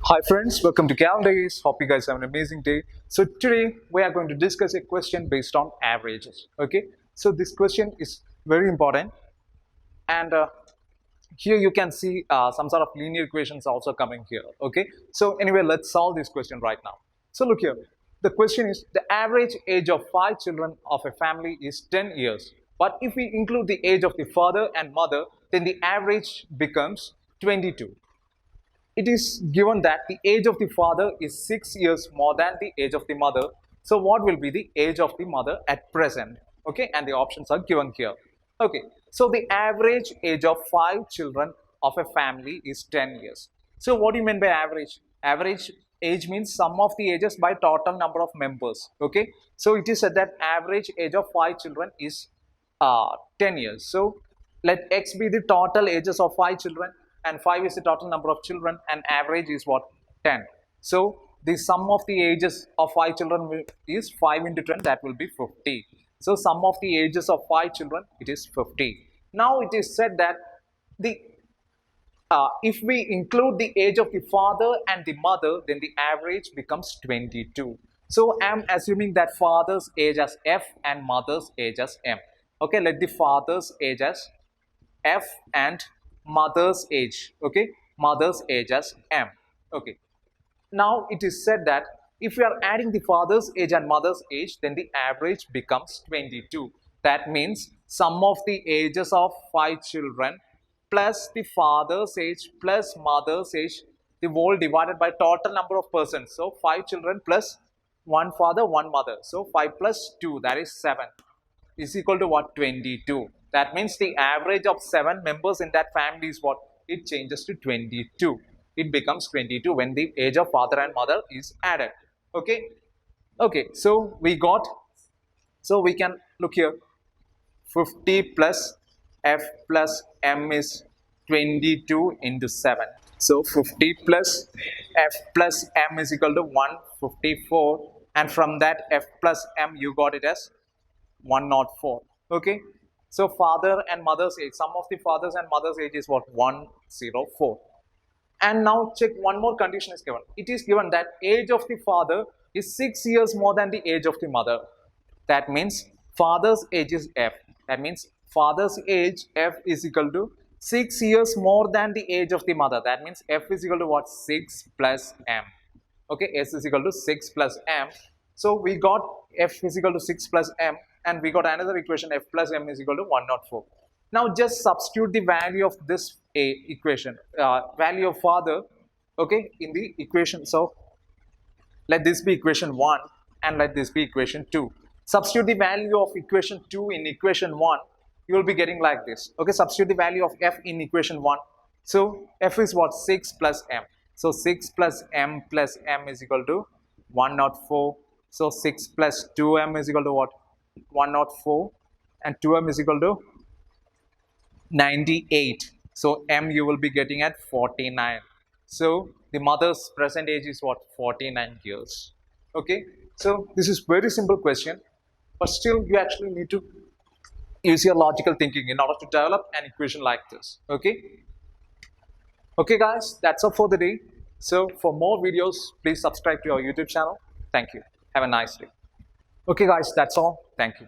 Hi friends, welcome to Gallant IAS. Hope you guys have an amazing day. So today we are going to discuss a question based on averages. Okay, so this question is very important, and here you can see some sort of linear equations also coming here. Okay, so anyway, let's solve this question right now. So look here, the question is the average age of 5 children of a family is 10 years. But if we include the age of the father and mother, then the average becomes 22. It is given that the age of the father is 6 years more than the age of the mother. So what will be the age of the mother at present? Okay, and the options are given here. Okay, so the average age of 5 children of a family is 10 years. So what do you mean by average? Average age means sum of the ages by total number of members. Okay, so it is said that average age of 5 children is 10 years. So let x be the total ages of 5 children, and 5 is the total number of children, and average is what? 10. So the sum of the ages of 5 children is 5 into 10, that will be 50. So sum of the ages of 5 children, it is 50. Now it is said that the if we include the age of the father and the mother, then the average becomes 22. So I am assuming that father's age as F and mother's age as M. Okay, let the father's age as F and mother's age, okay, mother's age as M. Okay, now it is said that if we are adding the father's age and mother's age, then the average becomes 22. That means sum of the ages of 5 children plus the father's age plus mother's age, the whole divided by total number of persons. So 5 children plus one father, one mother. So 5 plus 2, that is 7, is equal to what? 22. That means the average of 7 members in that family is what? It changes to 22. It becomes 22 when the age of father and mother is added. Okay. Okay. So we can look here. 50 plus F plus M is 22 into 7. So 50 plus F plus M is equal to 154. And from that F plus M, you got it as 104. Okay, so father and mother's age, sum of the father's and mother's age is what? 104. And now check, one more condition is given. It is given that age of the father is 6 years more than the age of the mother. That means father's age is F. That means father's age F is equal to 6 years more than the age of the mother. That means F is equal to what? 6 plus M. Okay, S is equal to 6 plus M. So we got F is equal to 6 plus M, and we got another equation, F plus M is equal to 104. Now just substitute the value of this equation, value of father, okay, in the equation. So let this be equation 1 and let this be equation 2. Substitute the value of equation 2 in equation 1, you will be getting like this. Okay, substitute the value of F in equation 1. So F is what? 6 plus M. So 6 plus M is equal to 104. So 6 plus 2M is equal to what? 104, and 2M is equal to 98. So M you will be getting at 49. So the mother's present age is what? 49 years. Okay, so this is very simple question, but still you actually need to use your logical thinking in order to develop an equation like this. Okay, okay guys, that's all for the day. So for more videos, please subscribe to our YouTube channel. Thank you. Have a nice day. Okay guys, that's all. Thank you.